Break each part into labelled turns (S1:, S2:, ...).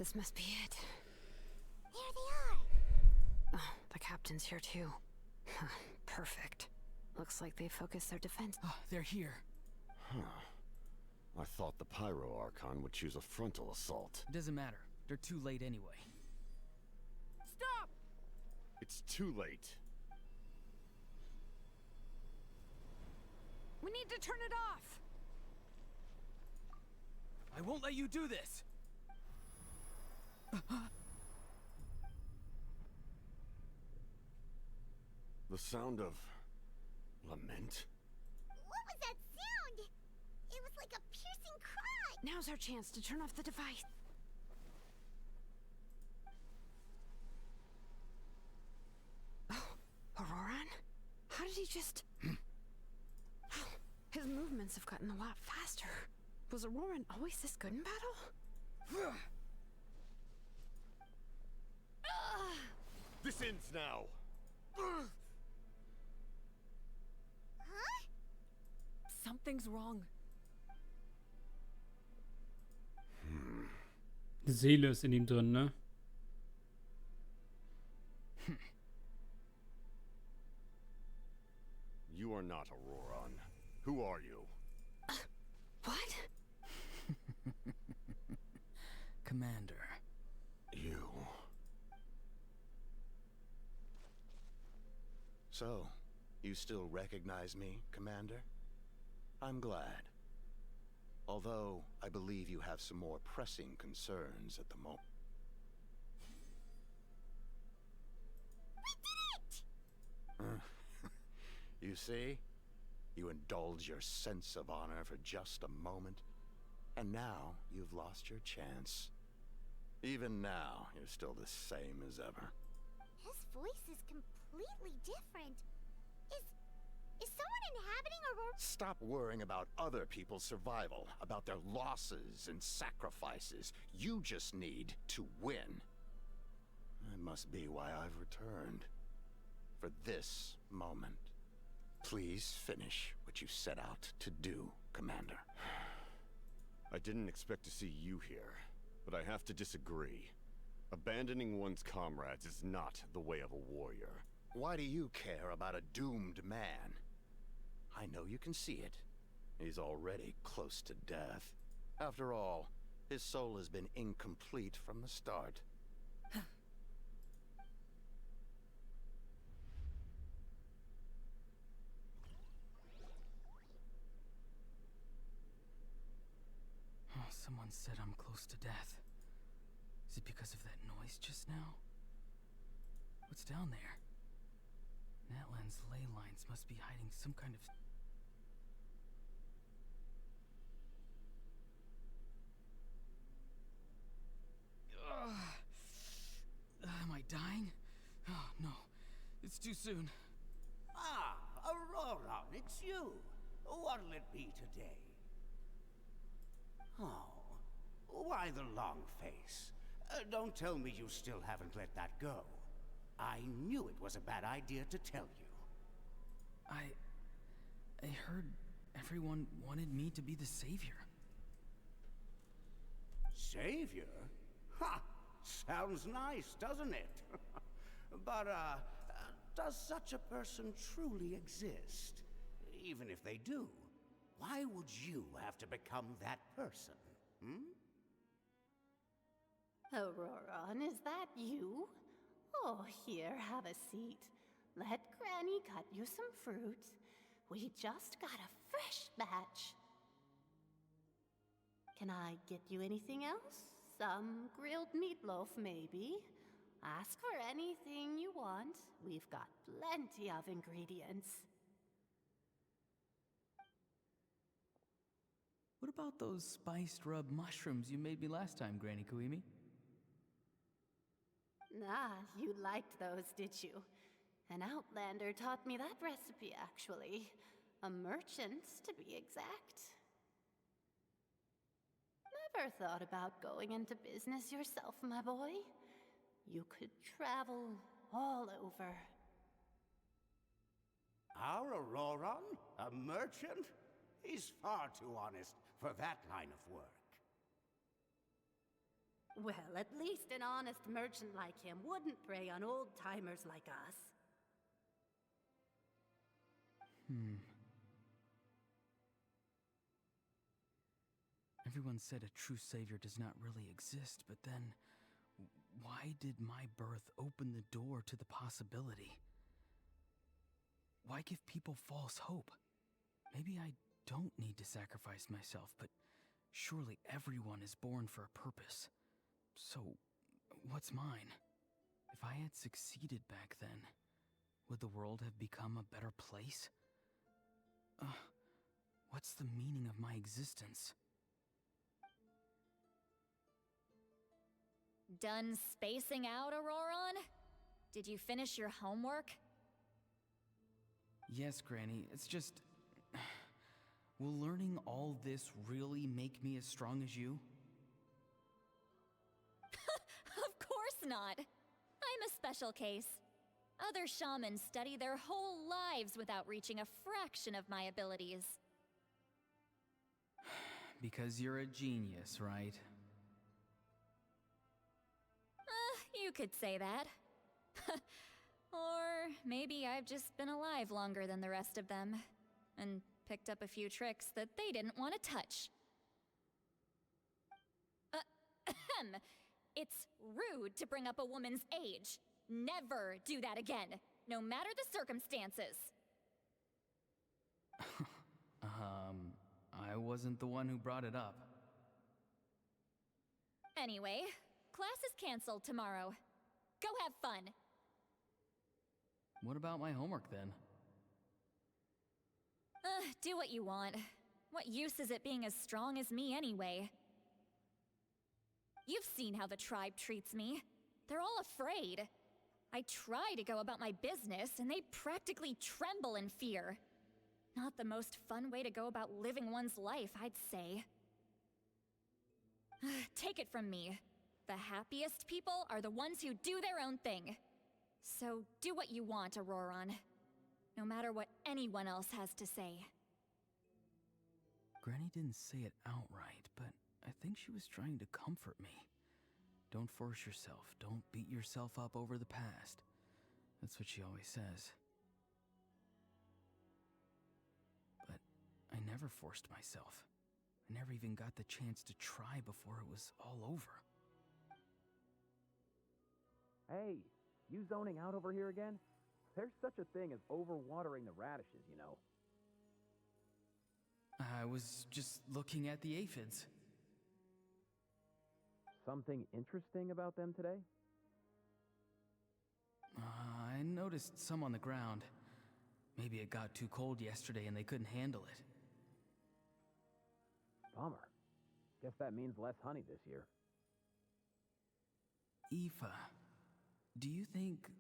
S1: This must be it.
S2: There they are.
S1: Oh, the captain's here too. Perfect. Looks like they focused their defense.
S3: Oh, they're here.
S4: Huh. I thought the Pyro Archon would choose a frontal assault.
S3: It doesn't matter. They're too late anyway.
S2: Stop!
S4: It's too late.
S1: We need to turn it off!
S3: I won't let you do this!
S4: The sound of lament?
S2: What was that sound? It was like a piercing cry.
S1: Now's our chance to turn off the device. Oh, Auroran? How did he just... His movements have gotten a lot faster. Was Auroran always this good in battle?
S4: This ends now!
S2: Huh?
S3: Something's wrong.
S5: Die Seele ist in ihm drin, ne?
S4: You are not Auroran. Who are you?
S1: What?
S3: Commander.
S4: You.
S6: So, you still recognize me, Commander? I'm glad. Although, I believe you have some more pressing concerns at the moment.
S2: We did it!
S6: You see? You indulge your sense of honor for just a moment, and now you've lost your chance. Even now, you're still the same as ever.
S2: His voice is completely different. Is someone inhabiting Aurora?
S6: Stop worrying about other people's survival, about their losses and sacrifices. You just need to win. That must be why I've returned. For this moment. Please finish what you set out to do, Commander.
S4: I didn't expect to see you here, but I have to disagree. Abandoning one's comrades is not the way of a warrior.
S6: Why do you care about a doomed man? I know you can see it. He's already close to death. After all, his soul has been incomplete from the start.
S3: Someone said I'm close to death. Is it because of that noise just now? What's down there? Natlan's ley lines must be hiding some kind of... Am I dying? Oh, no. It's too soon.
S7: Ah, Aurora, it's you. What'll it be today? Oh, why the long face? Don't tell me you still haven't let that go. I knew it was a bad idea to tell you.
S3: I heard everyone wanted me to be the savior.
S7: Savior? Ha! Sounds nice, doesn't it? But, does such a person truly exist? Even if they do, why would you have to become that person, hmm?
S8: Auroran, is that you? Oh, here, have a seat. Let Granny cut you some fruit. We just got a fresh batch. Can I get you anything else? Some grilled meatloaf, maybe? Ask for anything you want. We've got plenty of ingredients.
S3: What about those spiced rub mushrooms you made me last time, Granny Kuimi?
S8: Ah, you liked those, did you? An outlander taught me that recipe, actually. A merchant, to be exact. Never thought about going into business yourself, my boy? You could travel all over.
S7: Our Auroran? A merchant? He's far too honest for that line of work.
S8: Well, at least an honest merchant like him wouldn't prey on old-timers like us.
S3: Everyone said a true savior does not really exist, but then why did my birth open the door to the possibility? Why give people false hope? Maybe I don't need to sacrifice myself, but surely everyone is born for a purpose. So, what's mine? If I had succeeded back then, would the world have become a better place? What's the meaning of my existence?
S9: Done spacing out, Auroron? Did you finish your homework?
S3: Yes, Granny, it's just... Will learning all this really make me as strong as you?
S9: Of course not. I'm a special case. Other shamans study their whole lives without reaching a fraction of my abilities.
S3: Because you're a genius, right?
S9: You could say that. Or maybe I've just been alive longer than the rest of them, and picked up a few tricks that they didn't want to touch. It's rude to bring up a woman's age. Never do that again, no matter the circumstances.
S3: I wasn't the one who brought it up.
S9: Anyway, class is canceled tomorrow. Go have fun.
S3: What about my homework then?
S9: Do what you want. What use is it being as strong as me anyway? You've seen how the tribe treats me. They're all afraid. I try to go about my business, and they practically tremble in fear. Not the most fun way to go about living one's life, I'd say. Take it from me. The happiest people are the ones who do their own thing. So do what you want, Auroron. No matter what anyone else has to say.
S3: Granny didn't say it outright, but I think she was trying to comfort me. Don't force yourself. Don't beat yourself up over the past. That's what she always says. But I never forced myself. I never even got the chance to try before it was all over.
S10: Hey, you zoning out over here again? There's such a thing as overwatering the radishes, you know.
S3: I was just looking at the aphids.
S10: Something interesting about them today?
S3: I noticed some on the ground. Maybe it got too cold yesterday and they couldn't handle it.
S10: Bummer. Guess that means less honey this year.
S3: Aoife, do you think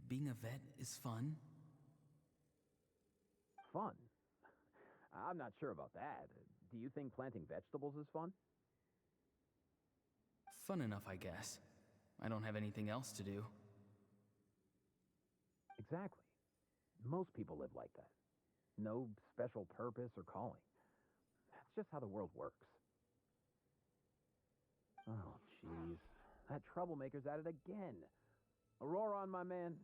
S3: being a vet is fun?
S10: Fun? I'm not sure about that. Do you think planting vegetables is fun?
S3: Fun enough, I guess. I don't have anything else to do.
S10: Exactly. Most people live like that. No special purpose or calling. That's just how the world works. Oh, jeez. That troublemaker's at it again. Auroron, my man,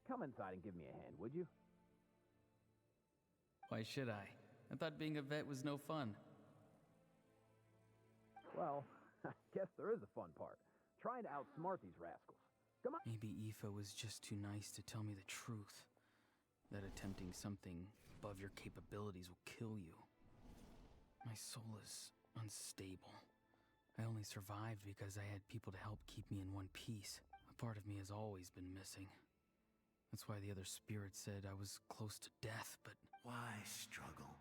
S10: come inside and give me a hand, would you?
S3: Why should I? I thought being a vet was no fun.
S10: Well, I guess there is a fun part. Trying to outsmart these rascals. Come on.
S3: Maybe Aoife was just too nice to tell me the truth. That attempting something above your capabilities will kill you. My soul is unstable. I only survived because I had people to help keep me in one piece. A part of me has always been missing. That's why the other spirits said I was close to death, but...
S11: Why struggle?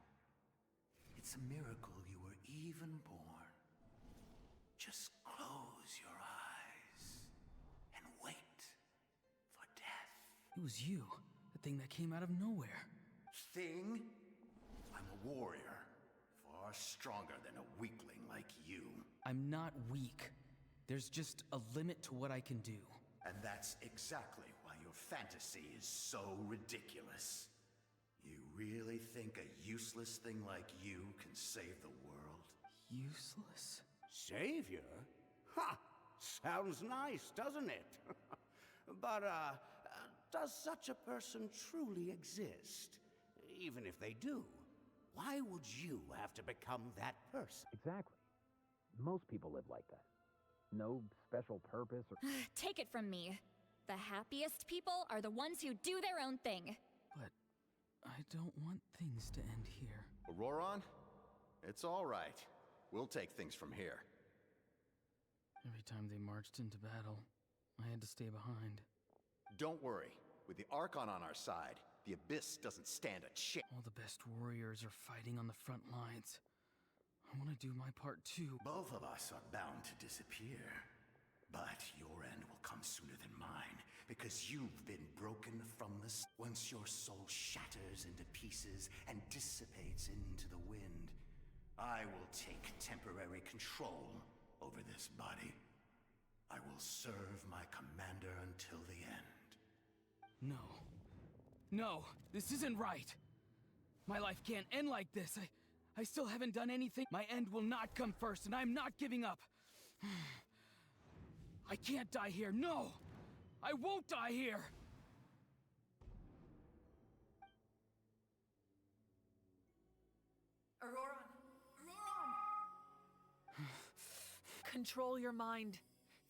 S11: It's a miracle you were even born. Just close your eyes and wait for death.
S3: It was you, the thing that came out of nowhere.
S6: Thing? I'm a warrior, far stronger than a weakling like you.
S3: I'm not weak. There's just a limit to what I can do.
S6: And that's exactly why your fantasy is so ridiculous. You really think a useless thing like you can save the world?
S3: Useless?
S7: Savior? Ha! sounds nice, doesn't it? But, does such a person truly exist? Even if they do, why would you have to become that person?
S10: Exactly. Most people live like that. No special purpose or...
S9: Take it from me. The happiest people are the ones who do their own thing.
S3: But I don't want things to end here.
S6: Auroron? It's all right. We'll take things from here.
S3: Every time they marched into battle, I had to stay behind.
S6: Don't worry. With the Archon on our side, the Abyss doesn't stand a chance.
S3: All the best warriors are fighting on the front lines. I want to do my part too.
S11: Both of us are bound to disappear. But your end will come sooner than mine, because you've been broken from the... Once your soul shatters into pieces and dissipates into the wind, I will take temporary control over this body. I will serve my commander until the end.
S3: No. No, this isn't right. My life can't end like this. I still haven't done anything. My end will not come first, and I'm not giving up. I can't die here. No! I won't die here!
S12: Auroron! Auroron! Control your mind.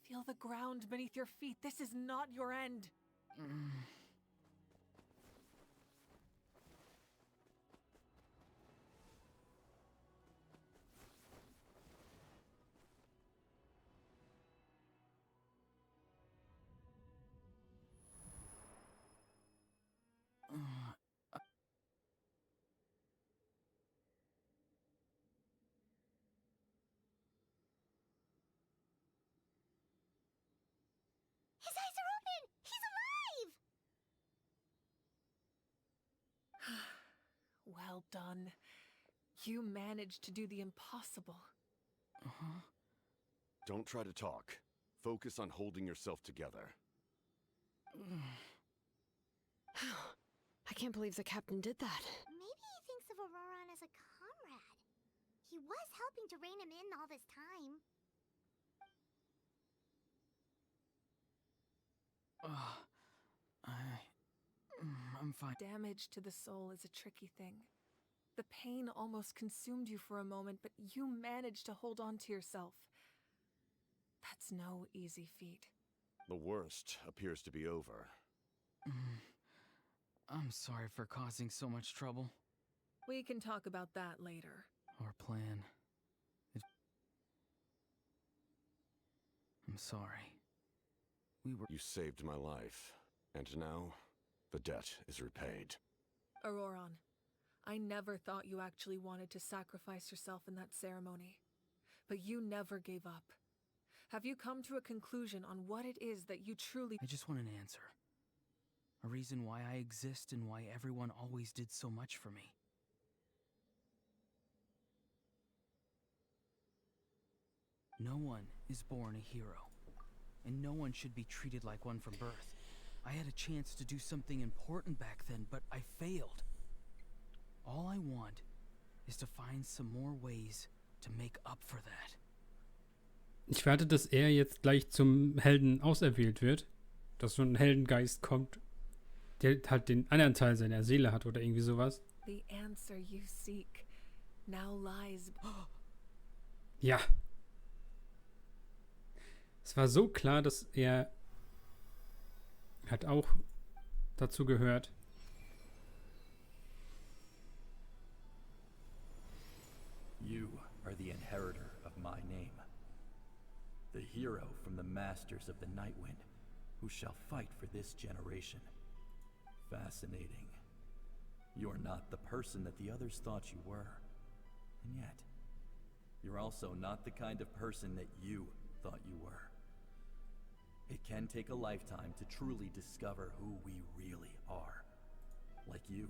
S12: Feel the ground beneath your feet. This is not your end.
S2: His eyes are open! He's alive!
S12: Well done. You managed to do the impossible.
S3: Uh-huh.
S4: Don't try to talk. Focus on holding yourself together.
S1: I can't believe the captain did that.
S2: Maybe he thinks of Auroron as a comrade. He was helping to rein him in all this time.
S3: I'm fine.
S12: Damage to the soul is a tricky thing. The pain almost consumed you for a moment, but you managed to hold on to yourself. That's no easy feat.
S4: The worst appears to be over.
S3: I'm sorry for causing so much trouble.
S12: We can talk about that later.
S3: Our plan. I'm sorry.
S4: You saved my life, and now the debt is repaid.
S12: Auroron, I never thought you actually wanted to sacrifice yourself in that ceremony. But you never gave up. Have you come to a conclusion on what it is that you truly...
S3: I just want an answer. A reason why I exist and why everyone always did so much for me. No one is born a hero, and no one should be treated like one from birth. I had a chance to do something important back then, but I failed. All I want is to find some more ways to make up for that.
S5: Ich warte, dass er jetzt gleich zum Helden auserwählt wird. Dass so ein Heldengeist kommt, der halt den anderen Teil seiner Seele hat oder irgendwie sowas.
S12: The answer you seek now lies...
S5: Ja. Es war so klar, dass er hat auch dazu gehört.
S13: You are the inheritor of my name. The hero from the masters of the Nightwind, who shall fight for this generation. Fascinating. You're not the person that the others thought you were. And yet, you're also not the kind of person that you thought you were. It can take a lifetime to truly discover who we really are. Like you,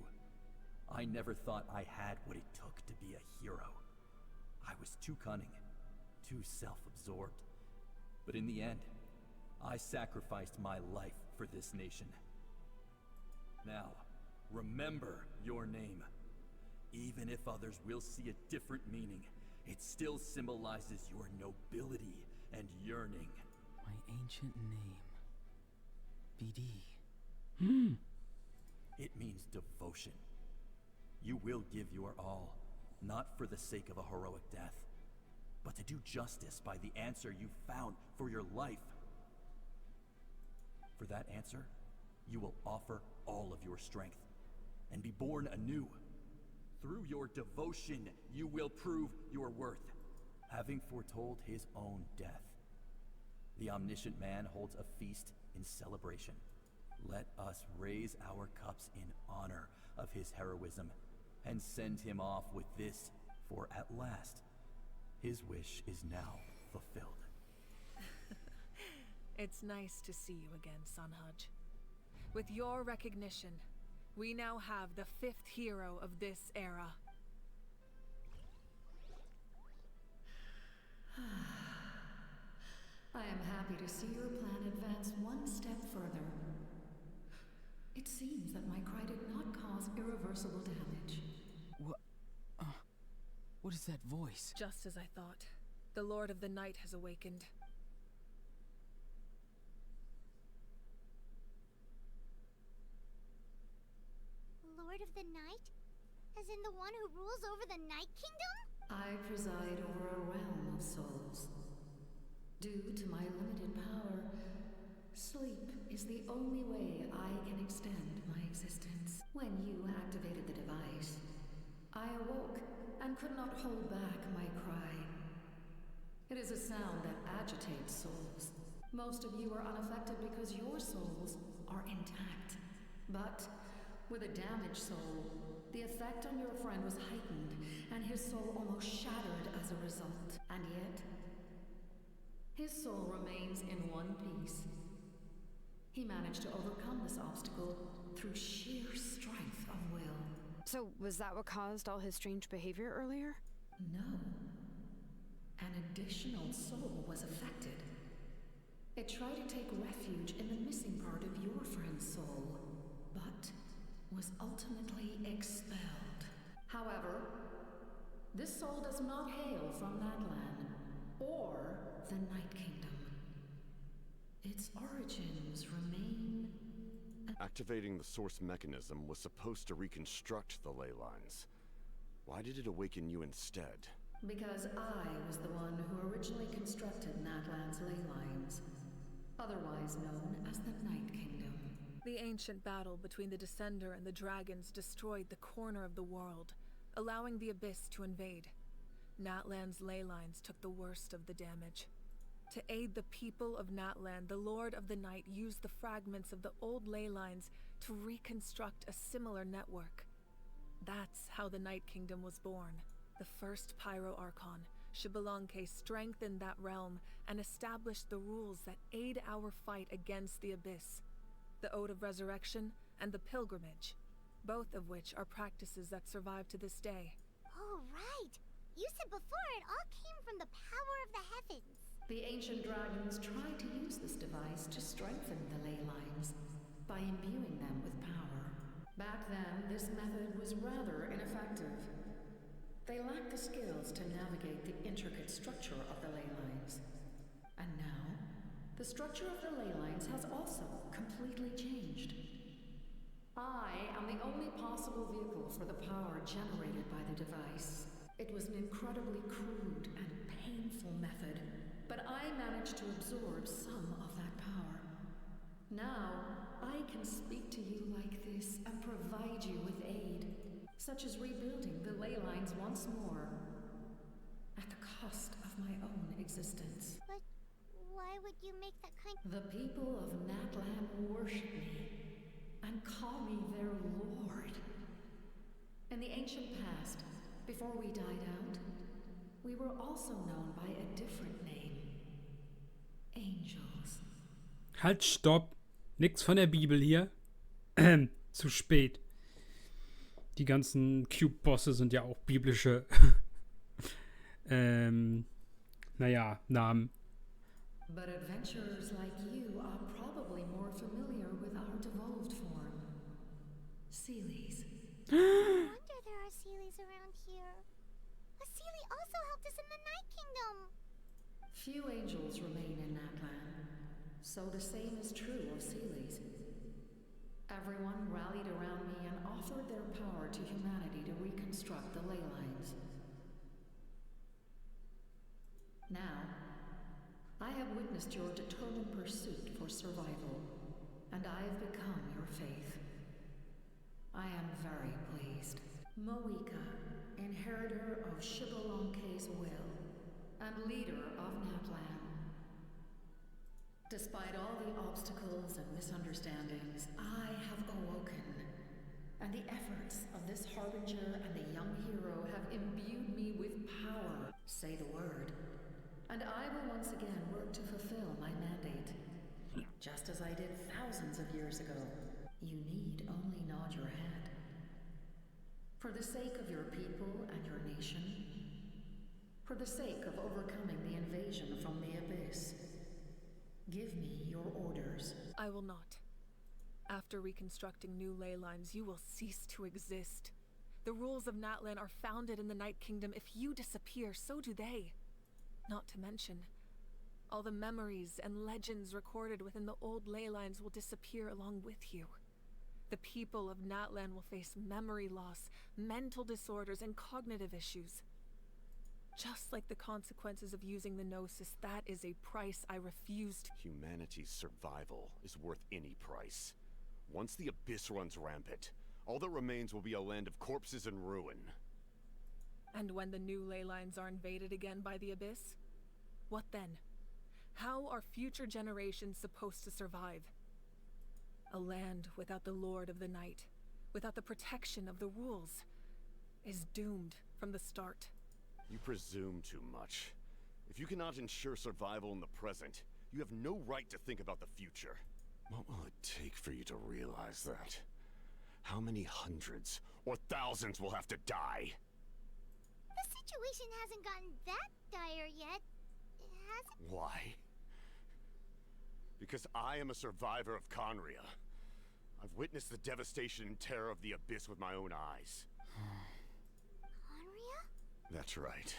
S13: I never thought I had what it took to be a hero. I was too cunning, too self-absorbed. But in the end, I sacrificed my life for this nation. Now, remember your name. Even if others will see a different meaning, it still symbolizes your nobility and yearning.
S3: My ancient name. BD.
S13: It means devotion. You will give your all, not for the sake of a heroic death, but to do justice by the answer you found for your life. For that answer, you will offer all of your strength and be born anew. Through your devotion, you will prove your worth, having foretold his own death. The omniscient man holds a feast in celebration. Let us raise our cups in honor of his heroism and send him off with this, for at last, his wish is now fulfilled.
S12: It's nice to see you again, Sanhaj. With your recognition, we now have the 5th hero of this era.
S14: I am happy to see your plan advance one step further. It seems that my cry did not cause irreversible damage.
S3: What is that voice?
S12: Just as I thought. The Lord of the Night has awakened.
S2: Lord of the Night? As in the one who rules over the Night Kingdom?
S14: I preside over a realm of souls. Due to my limited power, sleep is the only way I can extend my existence. When you activated the device, I awoke and could not hold back my cry. It is a sound that agitates souls. Most of you are unaffected because your souls are intact. But with a damaged soul, the effect on your friend was heightened, and his soul almost shattered as a result. And yet, his soul remains in one piece. He managed to overcome this obstacle through sheer strength of will.
S1: So, was that what caused all his strange behavior earlier?
S14: No. An additional soul was affected. It tried to take refuge in the missing part of your friend's soul, but was ultimately expelled. However, this soul does not hail from that land, or the Night Kingdom. Its origins remain...
S4: Activating the source mechanism was supposed to reconstruct the ley lines. Why did it awaken you instead?
S14: Because I was the one who originally constructed Natlan's ley lines, otherwise known as the Night Kingdom.
S12: The ancient battle between the Descender and the dragons destroyed the corner of the world, allowing the Abyss to invade. Natlan's ley lines took the worst of the damage. To aid the people of Natlan, the Lord of the Night used the fragments of the old ley lines to reconstruct a similar network. That's how the Night Kingdom was born. The first Pyro Archon, Xbalanque, strengthened that realm and established the rules that aid our fight against the Abyss. The Ode of Resurrection and the Pilgrimage, both of which are practices that survive to this day.
S2: Oh, right! You said before it all came from the power of the heavens.
S14: The ancient dragons tried to use this device to strengthen the ley lines by imbuing them with power. Back then, this method was rather ineffective. They lacked the skills to navigate the intricate structure of the ley lines. And now, the structure of the ley lines has also completely changed. I am the only possible vehicle for the power generated by the device. It was an incredibly crude and painful method, but I managed to absorb some of that power. Now, I can speak to you like this and provide you with aid, such as rebuilding the ley lines once more, at the cost of my own existence.
S2: But why would you make that kind of...
S14: The people of Natlan worship me and call me their lord. In the ancient past, before we died out, we were also known by a different name. Angels.
S5: Halt, stopp. Nix von der Bibel hier. Zu spät. Die ganzen Cube-Bosse sind ja auch biblische naja, Namen.
S14: But adventurers like you are probably more familiar with our devolved form. Seelies.
S2: No wonder there are Seelies around here. A Seelie also helped us in the Night Kingdom.
S14: Few angels remain in Natlan, so the same is true of Seelis. Everyone rallied around me and offered their power to humanity to reconstruct the ley lines. Now, I have witnessed your determined pursuit for survival, and I have become your faith. I am very pleased. miHoYo, inheritor of Shibalonke's will, and leader of Natlan. Despite all the obstacles and misunderstandings, I have awoken, and the efforts of this harbinger and the young hero have imbued me with power. Say the word, and I will once again work to fulfill my mandate, just as I did thousands of years ago. You need only nod your head. For the sake of your people and your nation, for the sake of overcoming the invasion from the Abyss, give me your orders.
S12: I will not. After reconstructing new ley lines, you will cease to exist. The rules of Natlan are founded in the Night Kingdom. If you disappear, so do they. Not to mention, all the memories and legends recorded within the old ley lines will disappear along with you. The people of Natlan will face memory loss, mental disorders, and cognitive issues. Just like the consequences of using the Gnosis, that is a price I refused.
S4: Humanity's survival is worth any price. Once the Abyss runs rampant, all that remains will be a land of corpses and ruin.
S12: And when the new ley lines are invaded again by the Abyss? What then? How are future generations supposed to survive? A land without the Lord of the Night, without the protection of the rules, is doomed from the start.
S4: You presume too much. If you cannot ensure survival in the present, you have no right to think about the future. What will it take for you to realize that? How many hundreds or thousands will have to die?
S2: The situation hasn't gotten that dire yet, has it?
S4: Why? Because I am a survivor of Conria. I've witnessed the devastation and terror of the Abyss with my own eyes.
S2: Conria?
S4: That's right.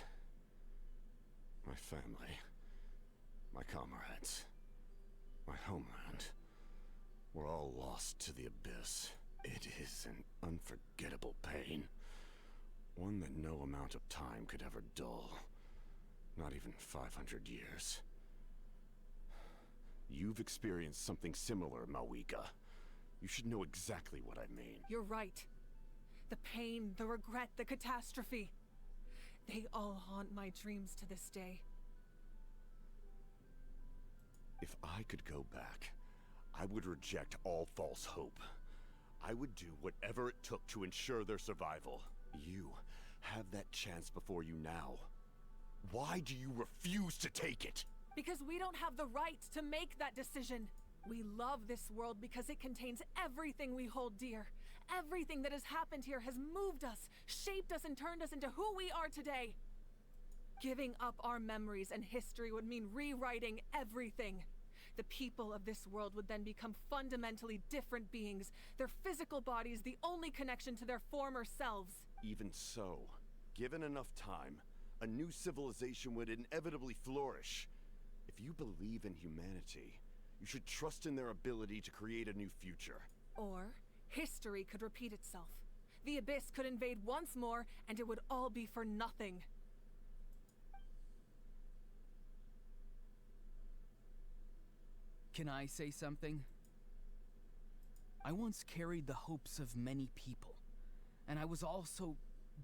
S4: My family, my comrades, my homeland, were all lost to the Abyss. It is an unforgettable pain. One that no amount of time could ever dull. Not even 500 years. You've experienced something similar, miHoYo. You should know exactly what I mean.
S12: You're right. The pain, the regret, the catastrophe. They all haunt my dreams to this day.
S4: If I could go back, I would reject all false hope. I would do whatever it took to ensure their survival. You have that chance before you now. Why do you refuse to take it?
S12: Because we don't have the right to make that decision. We love this world because it contains everything we hold dear. Everything that has happened here has moved us, shaped us, and turned us into who we are today. Giving up our memories and history would mean rewriting everything. The people of this world would then become fundamentally different beings, their physical bodies the only connection to their former selves.
S4: Even so, given enough time, a new civilization would inevitably flourish. If you believe in humanity, you should trust in their ability to create a new future.
S12: Or history could repeat itself. The Abyss could invade once more, and it would all be for nothing.
S3: Can I say something? I once carried the hopes of many people, and I was also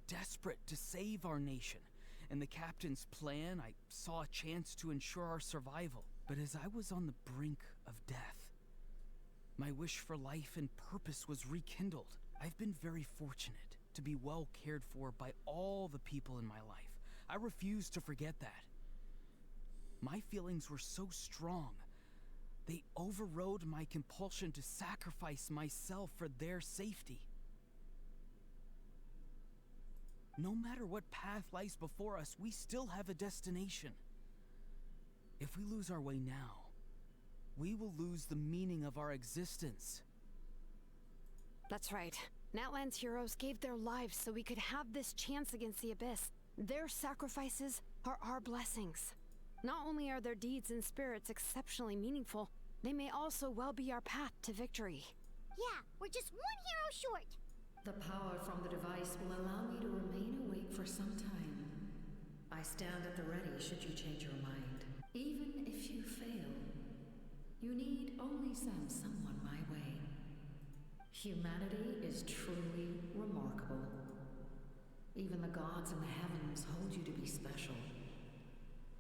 S3: desperate to save our nation. In the captain's plan, I saw a chance to ensure our survival. But as I was on the brink of death, my wish for life and purpose was rekindled. I've been very fortunate to be well cared for by all the people in my life. I refuse to forget that. My feelings were so strong, they overrode my compulsion to sacrifice myself for their safety. No matter what path lies before us, we still have a destination. If we lose our way now, we will lose the meaning of our existence.
S1: That's right. Natlan's heroes gave their lives so we could have this chance against the Abyss. Their sacrifices are our blessings. Not only are their deeds and spirits exceptionally meaningful, They may also well be our path to victory.
S2: Yeah, we're just one hero short.
S14: The power from the device will allow me to remain awake for some time. I stand at the ready should you change your mind. Even if you fail, you need only send someone my way. Humanity is truly remarkable. Even the gods in the heavens hold you to be special.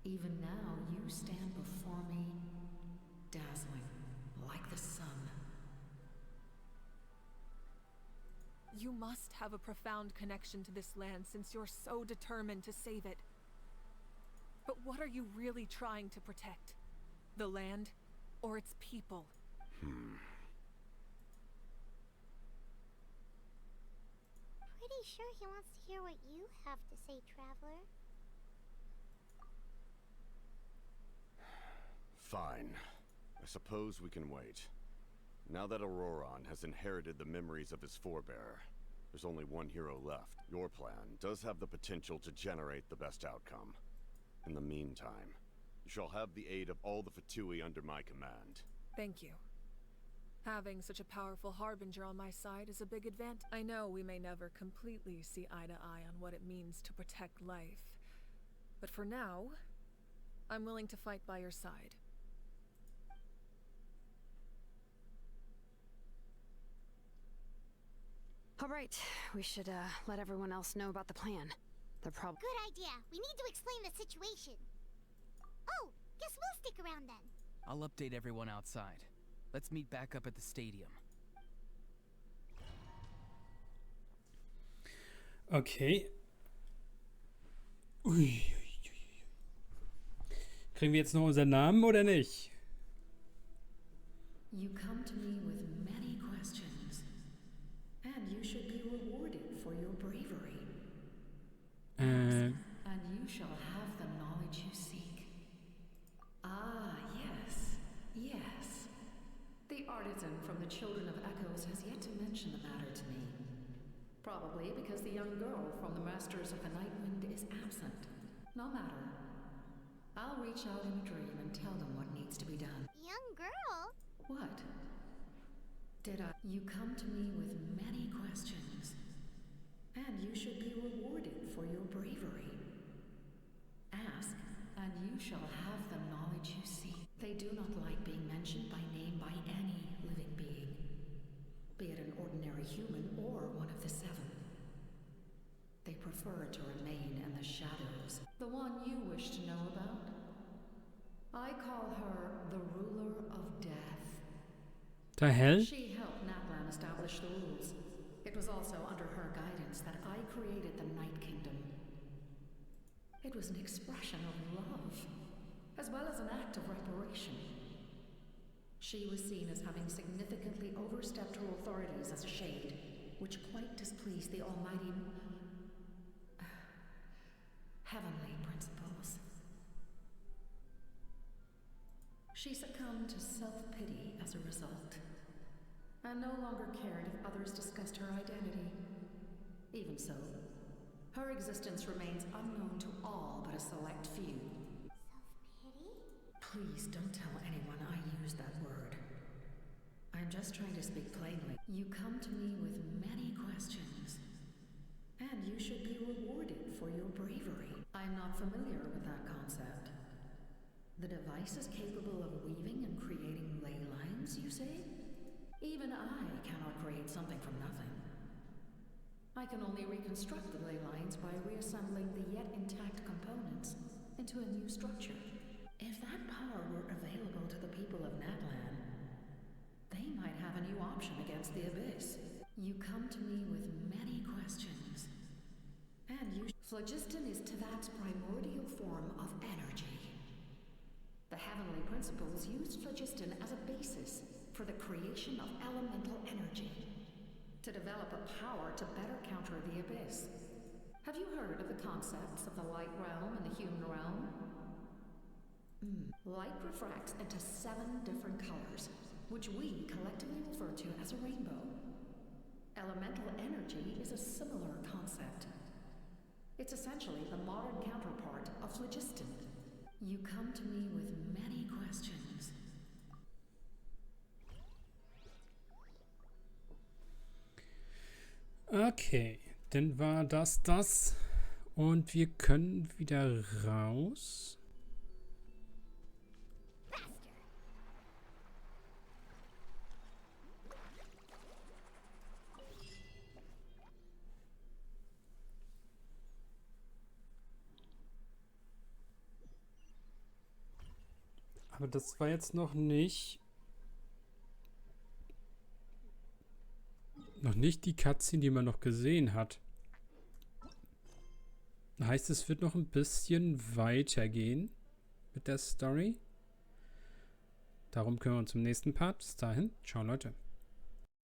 S14: Even now, you stand before me, dazzling, like the sun.
S12: You must have a profound connection to this land since you're so determined to save it. But what are you really trying to protect? The land or its people?
S2: Pretty sure he wants to hear what you have to say, Traveler.
S4: Fine. I suppose we can wait. Now that Auroron has inherited the memories of his forebearer, there's only one hero left. Your plan does have the potential to generate the best outcome. In the meantime, you shall have the aid of all the Fatui under my command.
S12: Thank you. Having such a powerful harbinger on my side is a big advantage. I know we may never completely see eye to eye on what it means to protect life. But for now, I'm willing to fight by your side.
S1: All right, we should let everyone else know about the plan. They're probably...
S2: Good idea. We need to explain the situation. Oh, guess we'll stick around then.
S3: I'll update everyone outside. Let's meet back up at the stadium.
S5: Okay. Ui. Kriegen wir jetzt noch unseren Namen oder nicht?
S14: You come to me with many questions, and you should be rewarded for your bravery. And you shall have the knowledge you seek. Ah, yes, yes. The artisan from the Children of Echoes has yet to mention the matter to me. Probably because the young girl from the Masters of the Nightwind is absent. No matter. I'll reach out in a dream and tell them what needs to be done.
S2: Young girl?
S14: What? Did I? You come to me with many questions, and you should be rewarded for your bravery. Ask, and you shall have the knowledge you seek. They do not like being mentioned by name by any living being, be it an ordinary human or one of the seven. They prefer to remain in the shadows. The one you wish to know about? I call her the Ruler of Death.
S5: The hell?
S14: She helped Natlan establish the rules. It was also under her guidance that I created the Night Kingdom. It was an expression of love, as well as an act of reparation. She was seen as having significantly overstepped her authorities as a shade, which quite displeased the almighty... heavenly principles. She succumbed to self-pity as a result, and no longer cared if others discussed her identity. Even so, her existence remains unknown to all but a select few.
S2: Self-pity?
S14: Please don't tell anyone I used that word. I'm just trying to speak plainly. You come to me with many questions, and you should be rewarded for your bravery. I'm not familiar with that concept. The device is capable of weaving and creating ley lines, you say? Even I cannot create something from nothing. I can only reconstruct the ley lines by reassembling the yet intact components into a new structure. If that power were available to the people of Natlan, they might have a new option against the Abyss. You come to me with many questions, and you... Phlogiston is Tavax's primordial form of energy. The heavenly principles used phlogiston as a basis for the creation of elemental energy, to develop a power to better counter the Abyss. Have you heard of the concepts of the light realm and the human realm? Light refracts into 7 different colors, which we collectively refer to as a rainbow. Elemental energy is a similar concept. It's essentially the modern counterpart of phlogiston. You come to me with many questions,
S5: Okay, dann war das. Und wir können wieder raus. Aber das war jetzt noch nicht die Cutscene, die man noch gesehen hat. Heißt, es wird noch ein bisschen weitergehen mit der Story. Darum kümmern wir uns im nächsten Part. Bis dahin, ciao Leute.